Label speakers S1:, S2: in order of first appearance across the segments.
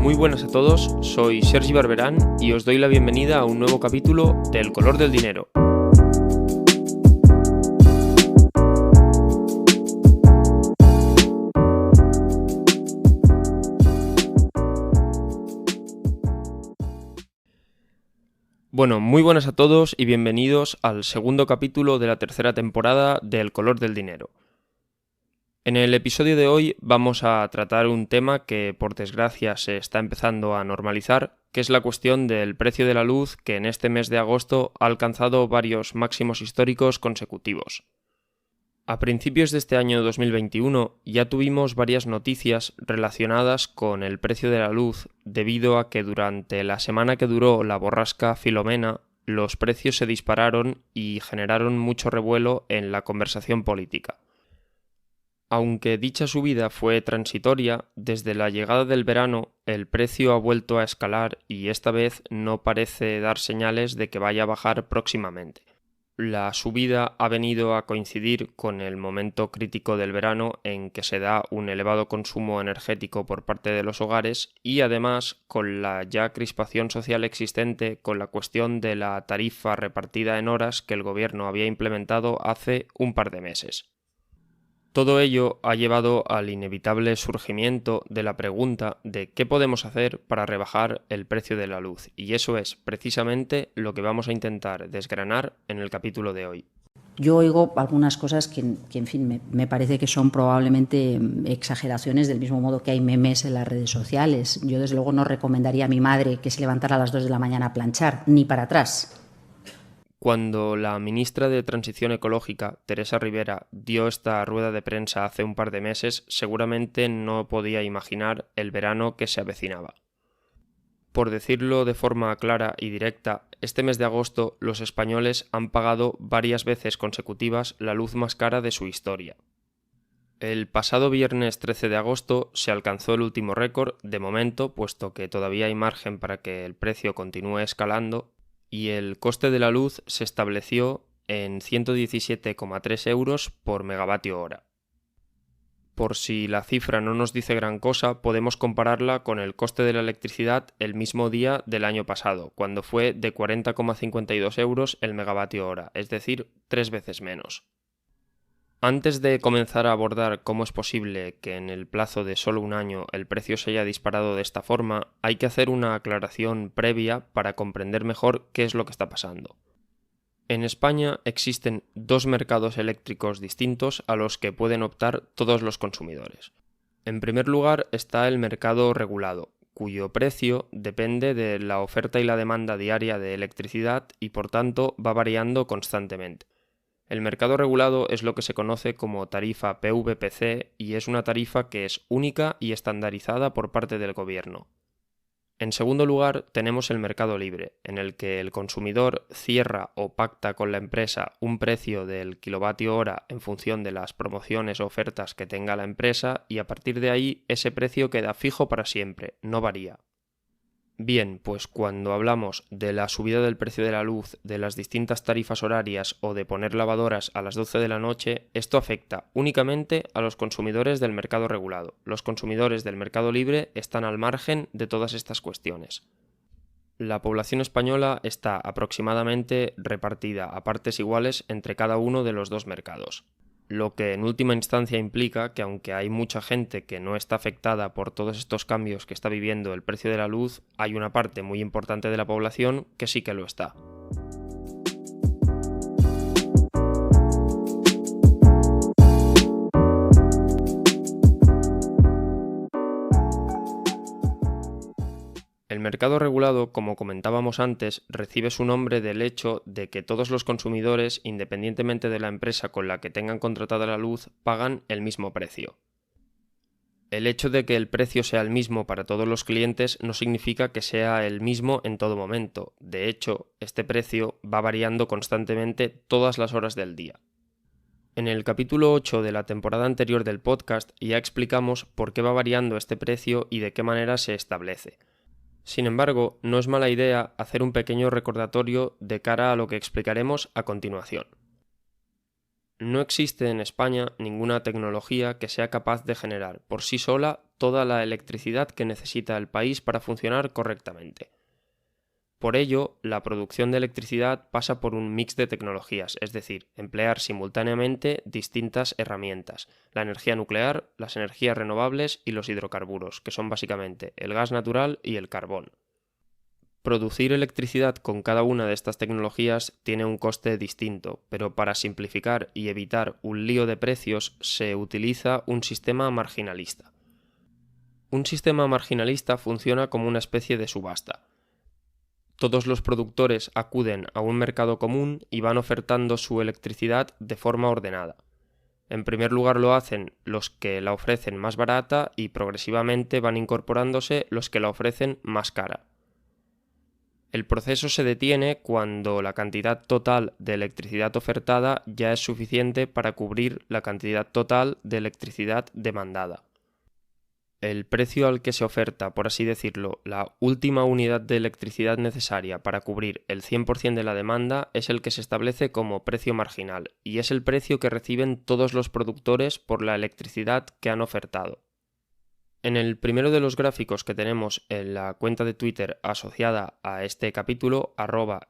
S1: Muy buenas a todos, soy Sergi Barberán y os doy la bienvenida a un nuevo capítulo de El color del dinero. Bueno, muy buenas a todos y bienvenidos al segundo capítulo de la tercera temporada de El color del dinero. En el episodio de hoy vamos a tratar un tema que por desgracia se está empezando a normalizar, que es la cuestión del precio de la luz, que en este mes de agosto ha alcanzado varios máximos históricos consecutivos. A principios de este año 2021 ya tuvimos varias noticias relacionadas con el precio de la luz debido a que durante la semana que duró la borrasca Filomena los precios se dispararon y generaron mucho revuelo en la conversación política. Aunque dicha subida fue transitoria, desde la llegada del verano el precio ha vuelto a escalar y esta vez no parece dar señales de que vaya a bajar próximamente. La subida ha venido a coincidir con el momento crítico del verano en que se da un elevado consumo energético por parte de los hogares y además con la ya crispación social existente con la cuestión de la tarifa repartida en horas que el gobierno había implementado hace un par de meses. Todo ello ha llevado al inevitable surgimiento de la pregunta de qué podemos hacer para rebajar el precio de la luz, y eso es precisamente lo que vamos a intentar desgranar en el capítulo de hoy.
S2: Yo oigo algunas cosas que en fin, me parece que son probablemente exageraciones, del mismo modo que hay memes en las redes sociales. Yo desde luego no recomendaría a mi madre que se levantara a las 2 de la mañana a planchar, ni para atrás.
S1: Cuando la ministra de Transición Ecológica, Teresa Rivera, dio esta rueda de prensa hace un par de meses, seguramente no podía imaginar el verano que se avecinaba. Por decirlo de forma clara y directa, este mes de agosto los españoles han pagado varias veces consecutivas la luz más cara de su historia. El pasado viernes 13 de agosto se alcanzó el último récord, de momento, puesto que todavía hay margen para que el precio continúe escalando, y el coste de la luz se estableció en 117,3 euros por megavatio hora. Por si la cifra no nos dice gran cosa, podemos compararla con el coste de la electricidad el mismo día del año pasado, cuando fue de 40,52 euros el megavatio hora, es decir, 3 veces menos. Antes de comenzar a abordar cómo es posible que en el plazo de solo un año el precio se haya disparado de esta forma, hay que hacer una aclaración previa para comprender mejor qué es lo que está pasando. En España existen dos mercados eléctricos distintos a los que pueden optar todos los consumidores. En primer lugar está el mercado regulado, cuyo precio depende de la oferta y la demanda diaria de electricidad y por tanto va variando constantemente. El mercado regulado es lo que se conoce como tarifa PVPC y es una tarifa que es única y estandarizada por parte del gobierno. En segundo lugar, tenemos el mercado libre, en el que el consumidor cierra o pacta con la empresa un precio del kilovatio hora en función de las promociones o ofertas que tenga la empresa y a partir de ahí ese precio queda fijo para siempre, no varía. Bien, pues cuando hablamos de la subida del precio de la luz, de las distintas tarifas horarias o de poner lavadoras a las 12 de la noche, esto afecta únicamente a los consumidores del mercado regulado. Los consumidores del mercado libre están al margen de todas estas cuestiones. La población española está aproximadamente repartida a partes iguales entre cada uno de los dos mercados. Lo que en última instancia implica que aunque hay mucha gente que no está afectada por todos estos cambios que está viviendo el precio de la luz, hay una parte muy importante de la población que sí que lo está. El mercado regulado, como comentábamos antes, recibe su nombre del hecho de que todos los consumidores, independientemente de la empresa con la que tengan contratada la luz, pagan el mismo precio. El hecho de que el precio sea el mismo para todos los clientes no significa que sea el mismo en todo momento. De hecho, este precio va variando constantemente todas las horas del día. En el capítulo 8 de la temporada anterior del podcast ya explicamos por qué va variando este precio y de qué manera se establece. Sin embargo, no es mala idea hacer un pequeño recordatorio de cara a lo que explicaremos a continuación. No existe en España ninguna tecnología que sea capaz de generar por sí sola toda la electricidad que necesita el país para funcionar correctamente. Por ello, la producción de electricidad pasa por un mix de tecnologías, es decir, emplear simultáneamente distintas herramientas: la energía nuclear, las energías renovables y los hidrocarburos, que son básicamente el gas natural y el carbón. Producir electricidad con cada una de estas tecnologías tiene un coste distinto, pero para simplificar y evitar un lío de precios se utiliza un sistema marginalista. Un sistema marginalista funciona como una especie de subasta. Todos los productores acuden a un mercado común y van ofertando su electricidad de forma ordenada. En primer lugar lo hacen los que la ofrecen más barata y progresivamente van incorporándose los que la ofrecen más cara. El proceso se detiene cuando la cantidad total de electricidad ofertada ya es suficiente para cubrir la cantidad total de electricidad demandada. El precio al que se oferta, por así decirlo, la última unidad de electricidad necesaria para cubrir el 100% de la demanda es el que se establece como precio marginal, y es el precio que reciben todos los productores por la electricidad que han ofertado. En el primero de los gráficos que tenemos en la cuenta de Twitter asociada a este capítulo,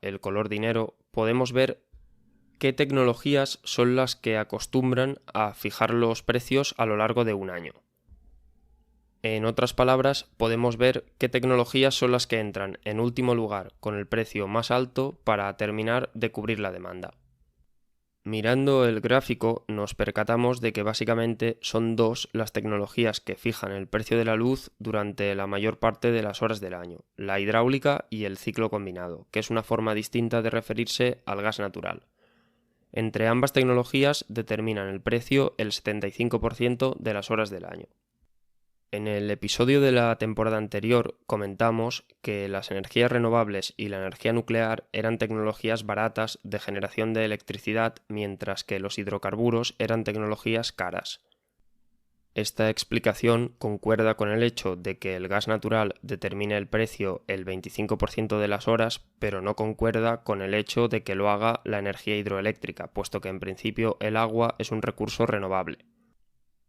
S1: @elcolordinero, podemos ver qué tecnologías son las que acostumbran a fijar los precios a lo largo de un año. En otras palabras, podemos ver qué tecnologías son las que entran en último lugar con el precio más alto para terminar de cubrir la demanda. Mirando el gráfico nos percatamos de que básicamente son dos las tecnologías que fijan el precio de la luz durante la mayor parte de las horas del año: la hidráulica y el ciclo combinado, que es una forma distinta de referirse al gas natural. Entre ambas tecnologías determinan el precio el 75% de las horas del año. En el episodio de la temporada anterior comentamos que las energías renovables y la energía nuclear eran tecnologías baratas de generación de electricidad, mientras que los hidrocarburos eran tecnologías caras. Esta explicación concuerda con el hecho de que el gas natural determine el precio el 25% de las horas, pero no concuerda con el hecho de que lo haga la energía hidroeléctrica, puesto que en principio el agua es un recurso renovable.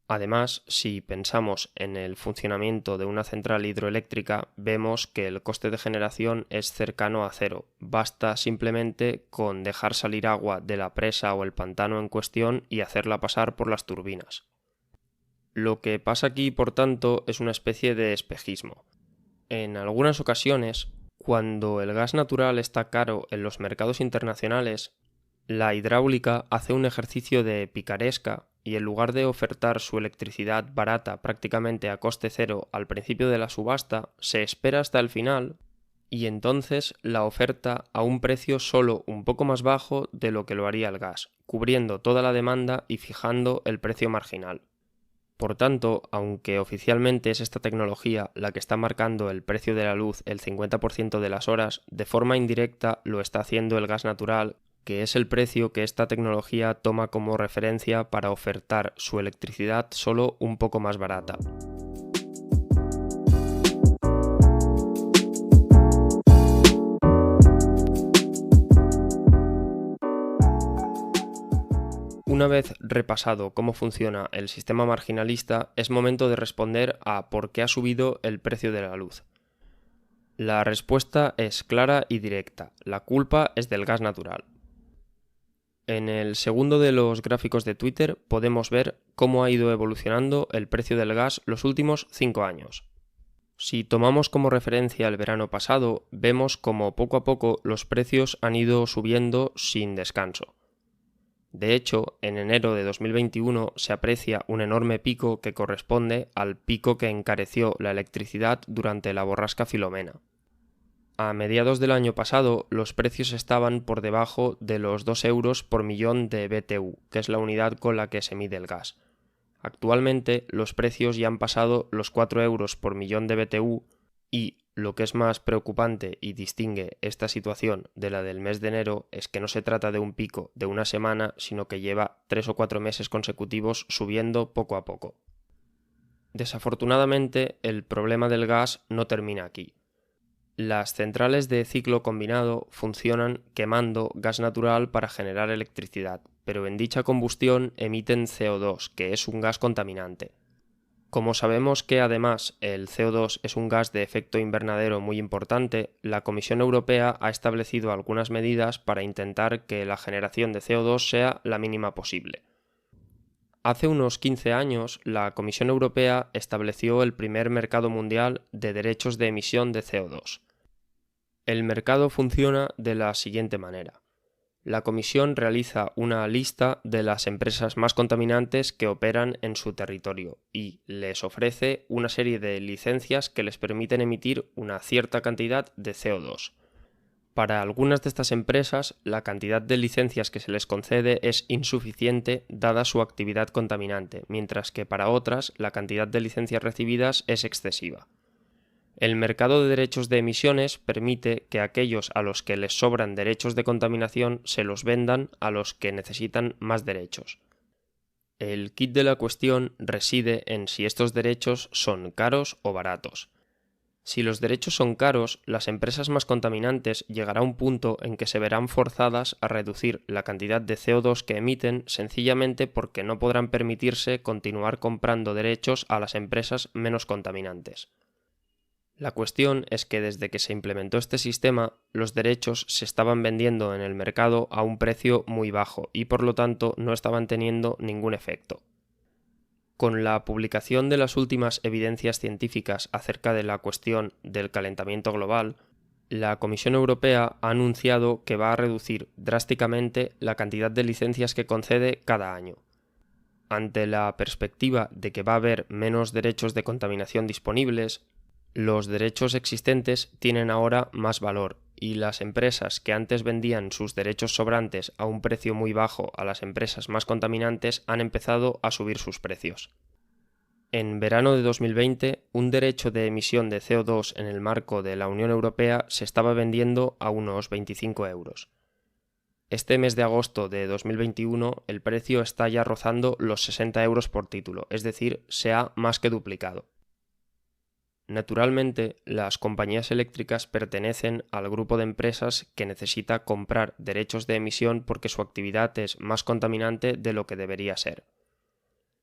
S1: Además, si pensamos en el funcionamiento de una central hidroeléctrica, vemos que el coste de generación es cercano a cero. Basta simplemente con dejar salir agua de la presa o el pantano en cuestión y hacerla pasar por las turbinas. Lo que pasa aquí, por tanto, es una especie de espejismo. En algunas ocasiones, cuando el gas natural está caro en los mercados internacionales, la hidráulica hace un ejercicio de picaresca y en lugar de ofertar su electricidad barata prácticamente a coste cero al principio de la subasta, se espera hasta el final y entonces la oferta a un precio solo un poco más bajo de lo que lo haría el gas, cubriendo toda la demanda y fijando el precio marginal. Por tanto, aunque oficialmente es esta tecnología la que está marcando el precio de la luz el 50% de las horas, de forma indirecta lo está haciendo el gas natural, que es el precio que esta tecnología toma como referencia para ofertar su electricidad solo un poco más barata. Una vez repasado cómo funciona el sistema marginalista, es momento de responder a por qué ha subido el precio de la luz. La respuesta es clara y directa: la culpa es del gas natural. En el segundo de los gráficos de Twitter podemos ver cómo ha ido evolucionando el precio del gas los últimos 5 años. Si tomamos como referencia el verano pasado, vemos cómo poco a poco los precios han ido subiendo sin descanso. De hecho, en enero de 2021 se aprecia un enorme pico que corresponde al pico que encareció la electricidad durante la borrasca Filomena. A mediados del año pasado, los precios estaban por debajo de los 2 euros por millón de BTU, que es la unidad con la que se mide el gas. Actualmente, los precios ya han pasado los 4 euros por millón de BTU y, lo que es más preocupante y distingue esta situación de la del mes de enero, es que no se trata de un pico de una semana, sino que lleva 3 o 4 meses consecutivos subiendo poco a poco. Desafortunadamente, el problema del gas no termina aquí. Las centrales de ciclo combinado funcionan quemando gas natural para generar electricidad, pero en dicha combustión emiten CO2, que es un gas contaminante. Como sabemos que además el CO2 es un gas de efecto invernadero muy importante, la Comisión Europea ha establecido algunas medidas para intentar que la generación de CO2 sea la mínima posible. Hace unos 15 años, la Comisión Europea estableció el primer mercado mundial de derechos de emisión de CO2. El mercado funciona de la siguiente manera. La Comisión realiza una lista de las empresas más contaminantes que operan en su territorio y les ofrece una serie de licencias que les permiten emitir una cierta cantidad de CO2. Para algunas de estas empresas, la cantidad de licencias que se les concede es insuficiente dada su actividad contaminante, mientras que para otras la cantidad de licencias recibidas es excesiva. El mercado de derechos de emisiones permite que aquellos a los que les sobran derechos de contaminación se los vendan a los que necesitan más derechos. El quid de la cuestión reside en si estos derechos son caros o baratos. Si los derechos son caros, las empresas más contaminantes llegará un punto en que se verán forzadas a reducir la cantidad de CO2 que emiten sencillamente porque no podrán permitirse continuar comprando derechos a las empresas menos contaminantes. La cuestión es que desde que se implementó este sistema, los derechos se estaban vendiendo en el mercado a un precio muy bajo y por lo tanto no estaban teniendo ningún efecto. Con la publicación de las últimas evidencias científicas acerca de la cuestión del calentamiento global, la Comisión Europea ha anunciado que va a reducir drásticamente la cantidad de licencias que concede cada año. Ante la perspectiva de que va a haber menos derechos de contaminación disponibles, los derechos existentes tienen ahora más valor y las empresas que antes vendían sus derechos sobrantes a un precio muy bajo a las empresas más contaminantes han empezado a subir sus precios. En verano de 2020, un derecho de emisión de CO2 en el marco de la Unión Europea se estaba vendiendo a unos 25 euros. Este mes de agosto de 2021 el precio está ya rozando los 60 euros por título, es decir, se ha más que duplicado. Naturalmente, las compañías eléctricas pertenecen al grupo de empresas que necesita comprar derechos de emisión porque su actividad es más contaminante de lo que debería ser.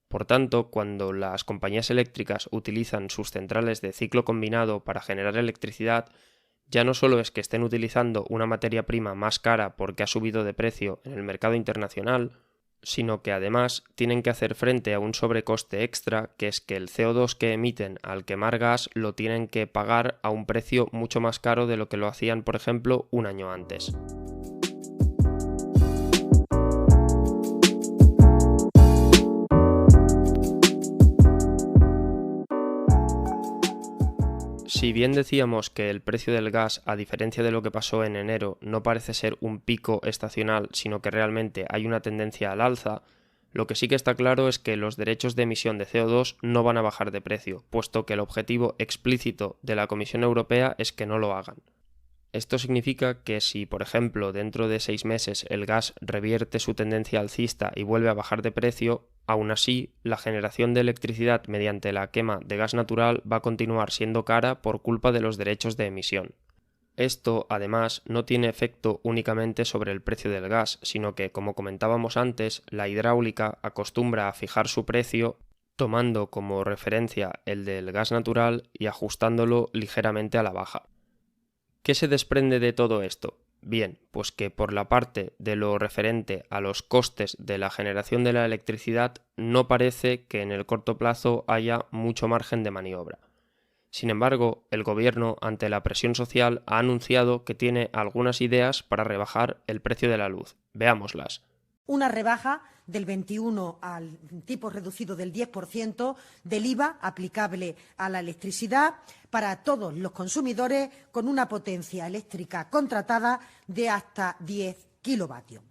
S1: Por tanto, cuando las compañías eléctricas utilizan sus centrales de ciclo combinado para generar electricidad, ya no solo es que estén utilizando una materia prima más cara porque ha subido de precio en el mercado internacional, sino que además tienen que hacer frente a un sobrecoste extra, que es que el CO2 que emiten al quemar gas lo tienen que pagar a un precio mucho más caro de lo que lo hacían, por ejemplo, un año antes. Si bien decíamos que el precio del gas, a diferencia de lo que pasó en enero, no parece ser un pico estacional, sino que realmente hay una tendencia al alza, lo que sí que está claro es que los derechos de emisión de CO2 no van a bajar de precio, puesto que el objetivo explícito de la Comisión Europea es que no lo hagan. Esto significa que si, por ejemplo, dentro de 6 meses el gas revierte su tendencia alcista y vuelve a bajar de precio, aún así, la generación de electricidad mediante la quema de gas natural va a continuar siendo cara por culpa de los derechos de emisión. Esto, además, no tiene efecto únicamente sobre el precio del gas, sino que, como comentábamos antes, la hidráulica acostumbra a fijar su precio tomando como referencia el del gas natural y ajustándolo ligeramente a la baja. ¿Qué se desprende de todo esto? Bien, pues que por la parte de lo referente a los costes de la generación de la electricidad no parece que en el corto plazo haya mucho margen de maniobra. Sin embargo, el gobierno, ante la presión social, ha anunciado que tiene algunas ideas para rebajar el precio de la luz. Veámoslas.
S3: Una rebaja del 21 al tipo reducido del 10% del IVA aplicable a la electricidad para todos los consumidores con una potencia eléctrica contratada de hasta 10 kilovatios.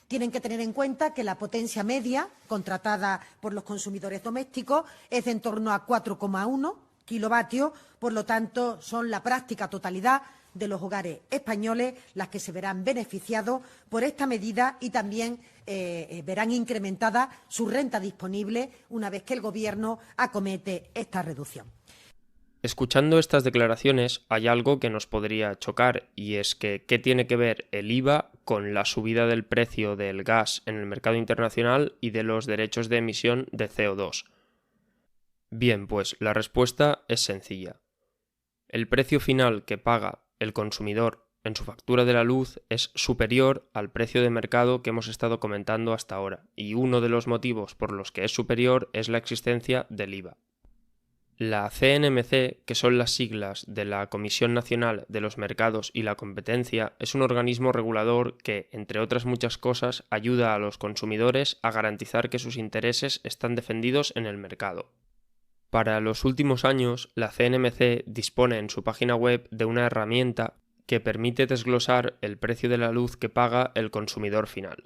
S3: Tienen que tener en cuenta que la potencia media contratada por los consumidores domésticos es de en torno a 4,1 kilovatios, por lo tanto, son la práctica totalidad de los hogares españoles las que se verán beneficiados por esta medida y también verán incrementada su renta disponible una vez que el Gobierno acomete esta reducción.
S1: Escuchando estas declaraciones hay algo que nos podría chocar y es que ¿qué tiene que ver el IVA con la subida del precio del gas en el mercado internacional y de los derechos de emisión de CO2? Bien, pues la respuesta es sencilla. El precio final que paga el consumidor en su factura de la luz es superior al precio de mercado que hemos estado comentando hasta ahora, y uno de los motivos por los que es superior es la existencia del IVA. La CNMC, que son las siglas de la Comisión Nacional de los Mercados y la Competencia, es un organismo regulador que, entre otras muchas cosas, ayuda a los consumidores a garantizar que sus intereses están defendidos en el mercado. Para los últimos años, la CNMC dispone en su página web de una herramienta que permite desglosar el precio de la luz que paga el consumidor final.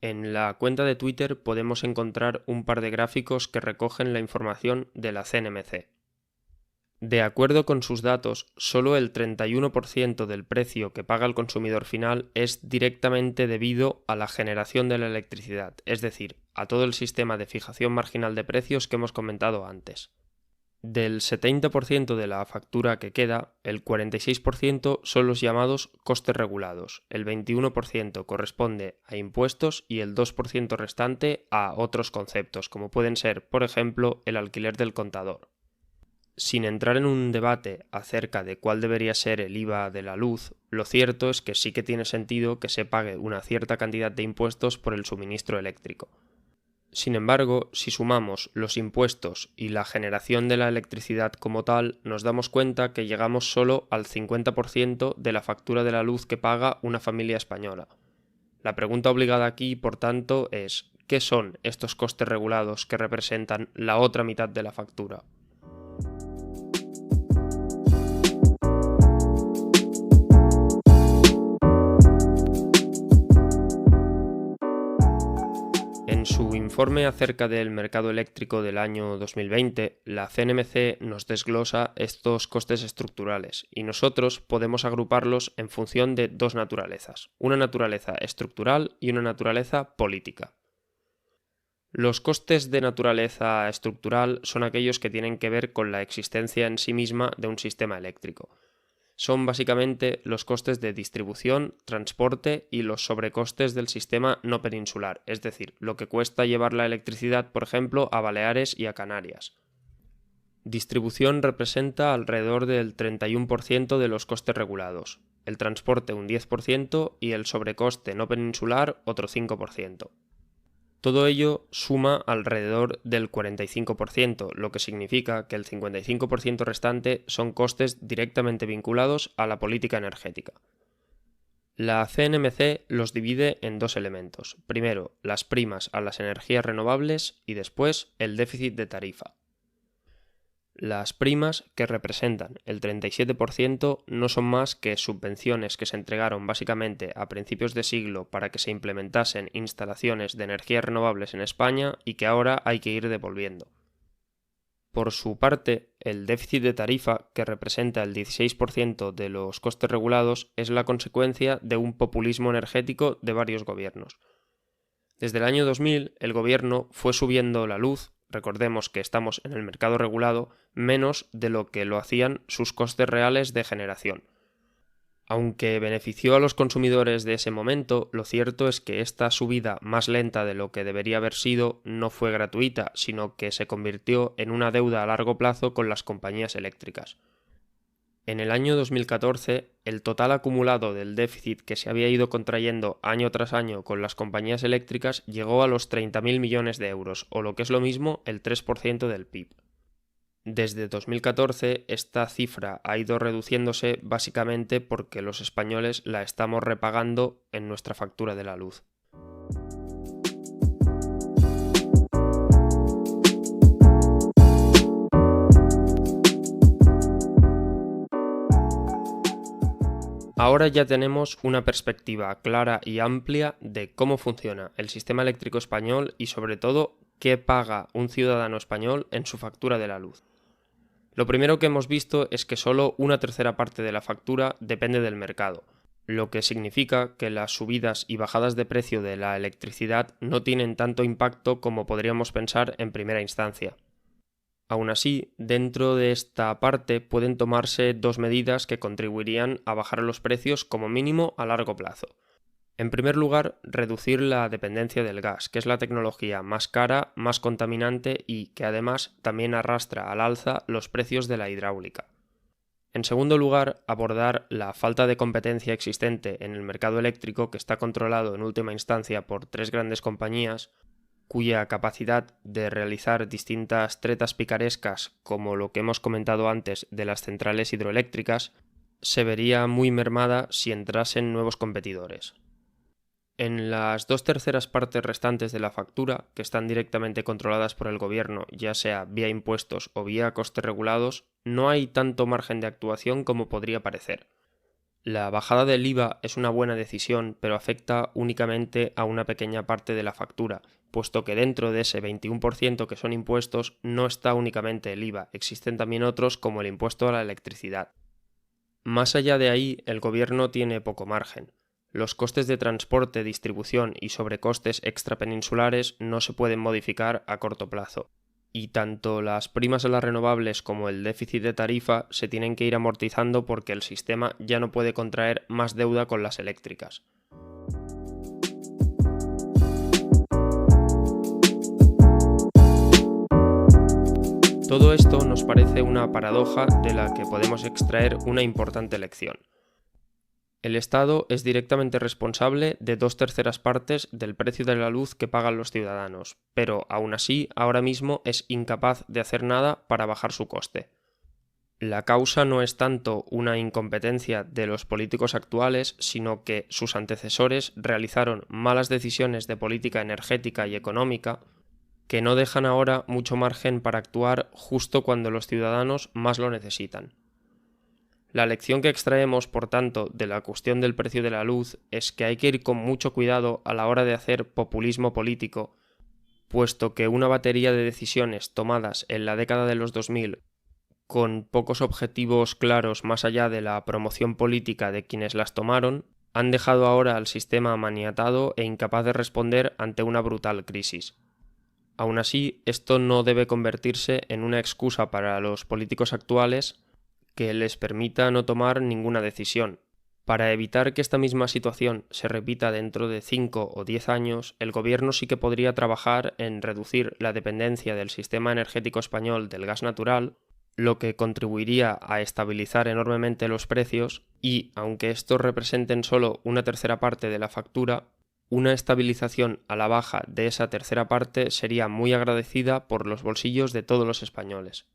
S1: En la cuenta de Twitter podemos encontrar un par de gráficos que recogen la información de la CNMC. De acuerdo con sus datos, solo el 31% del precio que paga el consumidor final es directamente debido a la generación de la electricidad, es decir, a todo el sistema de fijación marginal de precios que hemos comentado antes. Del 70% de la factura que queda, el 46% son los llamados costes regulados, el 21% corresponde a impuestos y el 2% restante a otros conceptos, como pueden ser, por ejemplo, el alquiler del contador. Sin entrar en un debate acerca de cuál debería ser el IVA de la luz, lo cierto es que sí que tiene sentido que se pague una cierta cantidad de impuestos por el suministro eléctrico. Sin embargo, si sumamos los impuestos y la generación de la electricidad como tal, nos damos cuenta que llegamos solo al 50% de la factura de la luz que paga una familia española. La pregunta obligada aquí, por tanto, es ¿qué son estos costes regulados que representan la otra mitad de la factura? En su informe acerca del mercado eléctrico del año 2020, la CNMC nos desglosa estos costes estructurales y nosotros podemos agruparlos en función de dos naturalezas, una naturaleza estructural y una naturaleza política. Los costes de naturaleza estructural son aquellos que tienen que ver con la existencia en sí misma de un sistema eléctrico. Son básicamente los costes de distribución, transporte y los sobrecostes del sistema no peninsular, es decir, lo que cuesta llevar la electricidad, por ejemplo, a Baleares y a Canarias. Distribución representa alrededor del 31% de los costes regulados, el transporte un 10% y el sobrecoste no peninsular otro 5%. Todo ello suma alrededor del 45%, lo que significa que el 55% restante son costes directamente vinculados a la política energética. La CNMC los divide en dos elementos. Primero, las primas a las energías renovables y después el déficit de tarifa. Las primas, que representan el 37%, no son más que subvenciones que se entregaron básicamente a principios de siglo para que se implementasen instalaciones de energías renovables en España y que ahora hay que ir devolviendo. Por su parte, el déficit de tarifa, que representa el 16% de los costes regulados, es la consecuencia de un populismo energético de varios gobiernos. Desde el año 2000, el gobierno fue subiendo la luz, recordemos que estamos en el mercado regulado, menos de lo que lo hacían sus costes reales de generación. Aunque benefició a los consumidores de ese momento, lo cierto es que esta subida más lenta de lo que debería haber sido no fue gratuita, sino que se convirtió en una deuda a largo plazo con las compañías eléctricas. En el año 2014, el total acumulado del déficit que se había ido contrayendo año tras año con las compañías eléctricas llegó a los 30.000 millones de euros, o lo que es lo mismo, el 3% del PIB. Desde 2014, esta cifra ha ido reduciéndose básicamente porque los españoles la estamos repagando en nuestra factura de la luz. Ahora ya tenemos una perspectiva clara y amplia de cómo funciona el sistema eléctrico español y sobre todo qué paga un ciudadano español en su factura de la luz. Lo primero que hemos visto es que solo una tercera parte de la factura depende del mercado, lo que significa que las subidas y bajadas de precio de la electricidad no tienen tanto impacto como podríamos pensar en primera instancia. Aún así, dentro de esta parte pueden tomarse dos medidas que contribuirían a bajar los precios como mínimo a largo plazo. En primer lugar, reducir la dependencia del gas, que es la tecnología más cara, más contaminante y que además también arrastra al alza los precios de la hidráulica. En segundo lugar, abordar la falta de competencia existente en el mercado eléctrico, que está controlado en última instancia por 3 grandes compañías, cuya capacidad de realizar distintas tretas picarescas, como lo que hemos comentado antes de las centrales hidroeléctricas, se vería muy mermada si entrasen nuevos competidores. En las 2/3 partes restantes de la factura, que están directamente controladas por el gobierno, ya sea vía impuestos o vía costes regulados, no hay tanto margen de actuación como podría parecer. La bajada del IVA es una buena decisión, pero afecta únicamente a una pequeña parte de la factura, puesto que dentro de ese 21% que son impuestos no está únicamente el IVA, existen también otros como el impuesto a la electricidad. Más allá de ahí, el gobierno tiene poco margen. Los costes de transporte, distribución y sobrecostes extrapeninsulares no se pueden modificar a corto plazo, y tanto las primas a las renovables como el déficit de tarifa se tienen que ir amortizando porque el sistema ya no puede contraer más deuda con las eléctricas. Todo esto nos parece una paradoja de la que podemos extraer una importante lección. El Estado es directamente responsable de 2/3 partes del precio de la luz que pagan los ciudadanos, pero aún así ahora mismo es incapaz de hacer nada para bajar su coste. La causa no es tanto una incompetencia de los políticos actuales, sino que sus antecesores realizaron malas decisiones de política energética y económica que no dejan ahora mucho margen para actuar justo cuando los ciudadanos más lo necesitan. La lección que extraemos, por tanto, de la cuestión del precio de la luz es que hay que ir con mucho cuidado a la hora de hacer populismo político, puesto que una batería de decisiones tomadas en la década de los 2000 con pocos objetivos claros más allá de la promoción política de quienes las tomaron, han dejado ahora al sistema maniatado e incapaz de responder ante una brutal crisis. Aún así, esto no debe convertirse en una excusa para los políticos actuales que les permita no tomar ninguna decisión. Para evitar que esta misma situación se repita dentro de 5 o 10 años, el gobierno sí que podría trabajar en reducir la dependencia del sistema energético español del gas natural, lo que contribuiría a estabilizar enormemente los precios y, aunque estos representen solo una tercera parte de la factura, una estabilización a la baja de esa tercera parte sería muy agradecida por los bolsillos de todos los españoles.